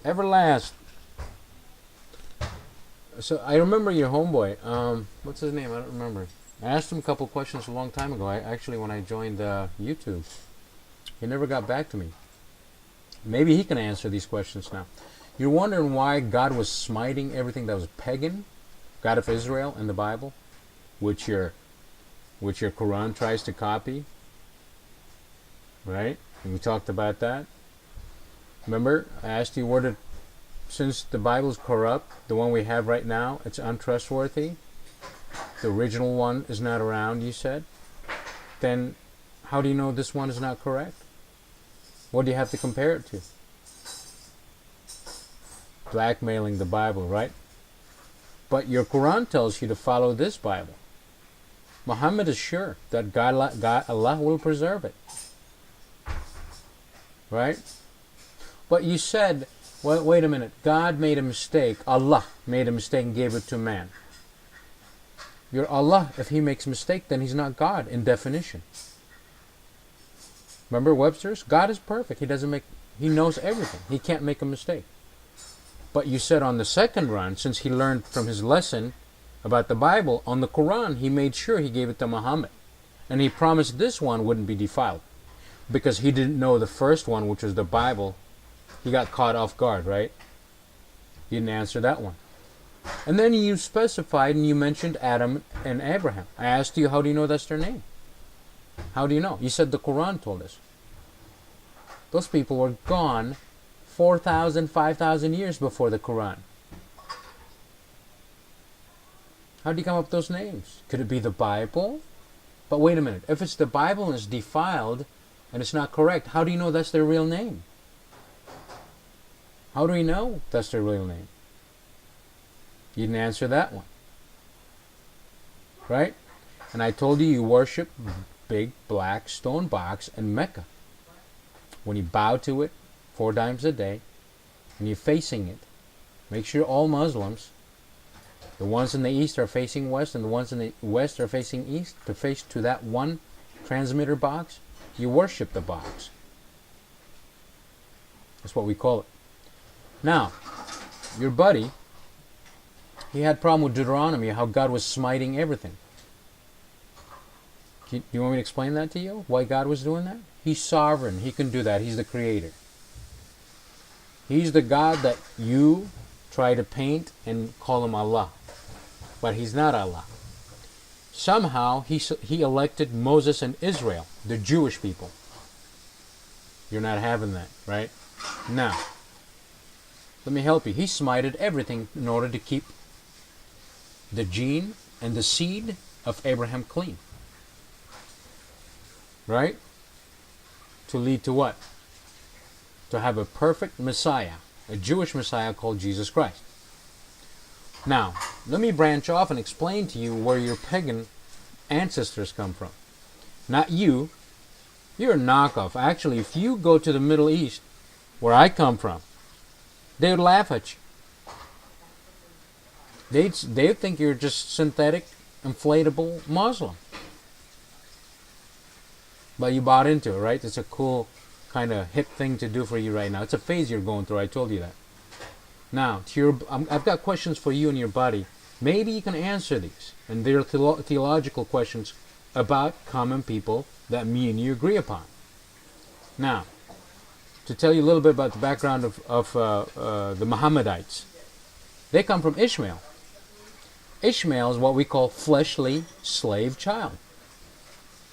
Everlast. So I remember your homeboy. What's his name? I don't remember. I asked him a couple questions a long time ago. Actually, when I joined YouTube, he never got back to me. Maybe he can answer these questions now. You're wondering why God was smiting everything that was pagan, God of Israel in the Bible, which your Quran tries to copy, right? And we talked about that. Remember, I asked you since the Bible is corrupt, the one we have right now, it's untrustworthy. The original one is not around, you said. Then how do you know this one is not correct? What do you have to compare it to? Blackmailing the Bible, right? But your Quran tells you to follow this Bible. Muhammad is sure that Allah will preserve it. Right? But you said, well, wait a minute, God made a mistake. Allah made a mistake and gave it to man. Your Allah, if he makes a mistake, then he's not God in definition. Remember Webster's? God is perfect. He knows everything. He can't make a mistake. But you said on the second run, since he learned from his lesson about the Bible, on the Quran, he made sure he gave it to Muhammad. And he promised this one wouldn't be defiled. Because he didn't know the first one, which was the Bible. He got caught off guard, right? You didn't answer that one. And then you specified and you mentioned Adam and Abraham. I asked you, how do you know that's their name? How do you know? You said the Quran told us. Those people were gone 4,000, 5,000 years before the Quran. How do you come up with those names? Could it be the Bible? But wait a minute. If it's the Bible and it's defiled and it's not correct, how do you know that's their real name? How do we know that's their real name? You didn't answer that one. Right? And I told you worship big black stone box in Mecca. When you bow to it 4 times a day, and you're facing it, make sure all Muslims, the ones in the east are facing west and the ones in the west are facing east, to face to that one transmitter box, you worship the box. That's what we call it. Now, your buddy, he had a problem with Deuteronomy, how God was smiting everything. Do you want me to explain that to you? Why God was doing that? He's sovereign. He can do that. He's the creator. He's the God that you try to paint and call him Allah. But he's not Allah. Somehow he elected Moses and Israel, the Jewish people. You're not having that, right? Now, let me help you. He smited everything in order to keep the gene and the seed of Abraham clean. Right? To lead to what? To have a perfect Messiah, a Jewish Messiah called Jesus Christ. Now, let me branch off and explain to you where your pagan ancestors come from. Not you. You're a knockoff. Actually, if you go to the Middle East, where I come from, they would laugh at you. They'd think you're just synthetic, inflatable Muslim. But you bought into it, right? It's a cool kind of hip thing to do for you right now. It's a phase you're going through. I told you that. Now, I've got questions for you and your buddy. Maybe you can answer these. And they're theological questions about common people that me and you agree upon. Now, to tell you a little bit about the background of the Mohammedites. They come from Ishmael. Ishmael is what we call fleshly slave child.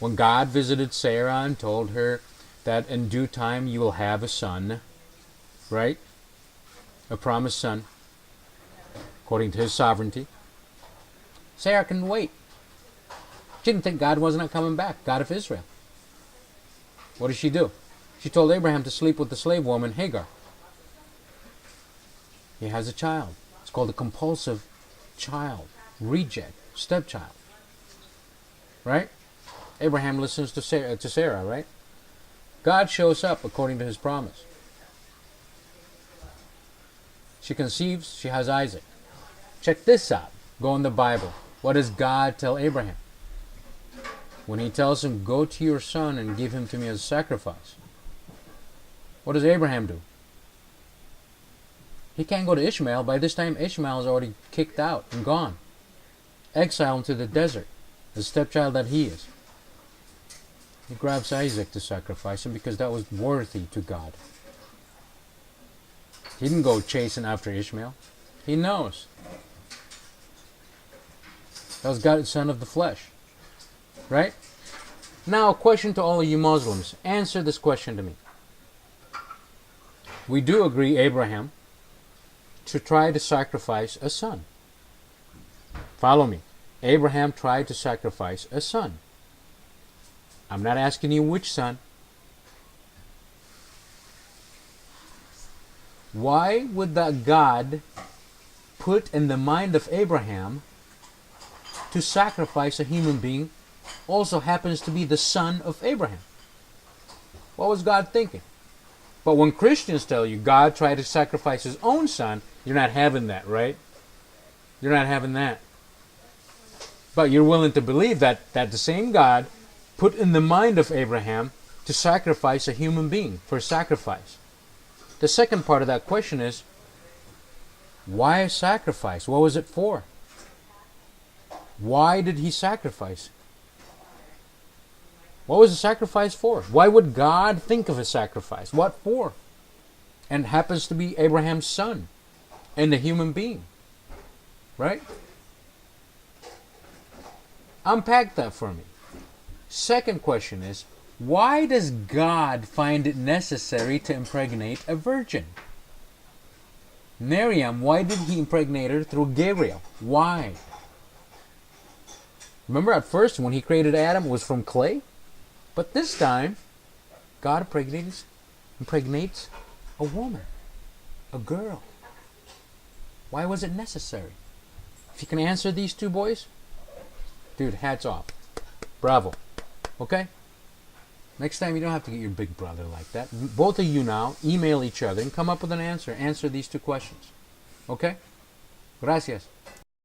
When God visited Sarah and told her that in due time you will have a son, right? A promised son, according to his sovereignty. Sarah couldn't wait. She didn't think God was not coming back, God of Israel. What did she do? She told Abraham to sleep with the slave woman Hagar. He has a child. It's called a compulsive child, reject, stepchild. Right? Abraham listens to Sarah, right? God shows up according to his promise. She conceives, she has Isaac. Check this out. Go in the Bible. What does God tell Abraham? When he tells him, go to your son and give him to me as a sacrifice. What does Abraham do? He can't go to Ishmael. By this time, Ishmael is already kicked out and gone. Exiled into the desert. The stepchild that he is. He grabs Isaac to sacrifice him because that was worthy to God. He didn't go chasing after Ishmael. He knows. That was God's son of the flesh. Right? Now, a question to all of you Muslims. Answer this question to me. We do agree Abraham to try to sacrifice a son. Follow me. Abraham tried to sacrifice a son. I'm not asking you which son. Why would that God put in the mind of Abraham to sacrifice a human being also happens to be the son of Abraham? What was God thinking? But when Christians tell you God tried to sacrifice his own son, you're not having that, right? You're not having that. But you're willing to believe that the same God put in the mind of Abraham to sacrifice a human being for sacrifice. The second part of that question is, why a sacrifice? What was it for? Why did he sacrifice? What was the sacrifice for? Why would God think of a sacrifice? What for? And it happens to be Abraham's son and a human being. Right? Unpack that for me. Second question is, why does God find it necessary to impregnate a virgin? Miriam, why did he impregnate her through Gabriel? Why? Remember at first when he created Adam, it was from clay? But this time, God impregnates a woman, a girl. Why was it necessary? If you can answer these two boys, dude, hats off. Bravo. Okay? Next time you don't have to get your big brother like that. Both of you now, email each other and come up with an answer. Answer these two questions. Okay? Gracias.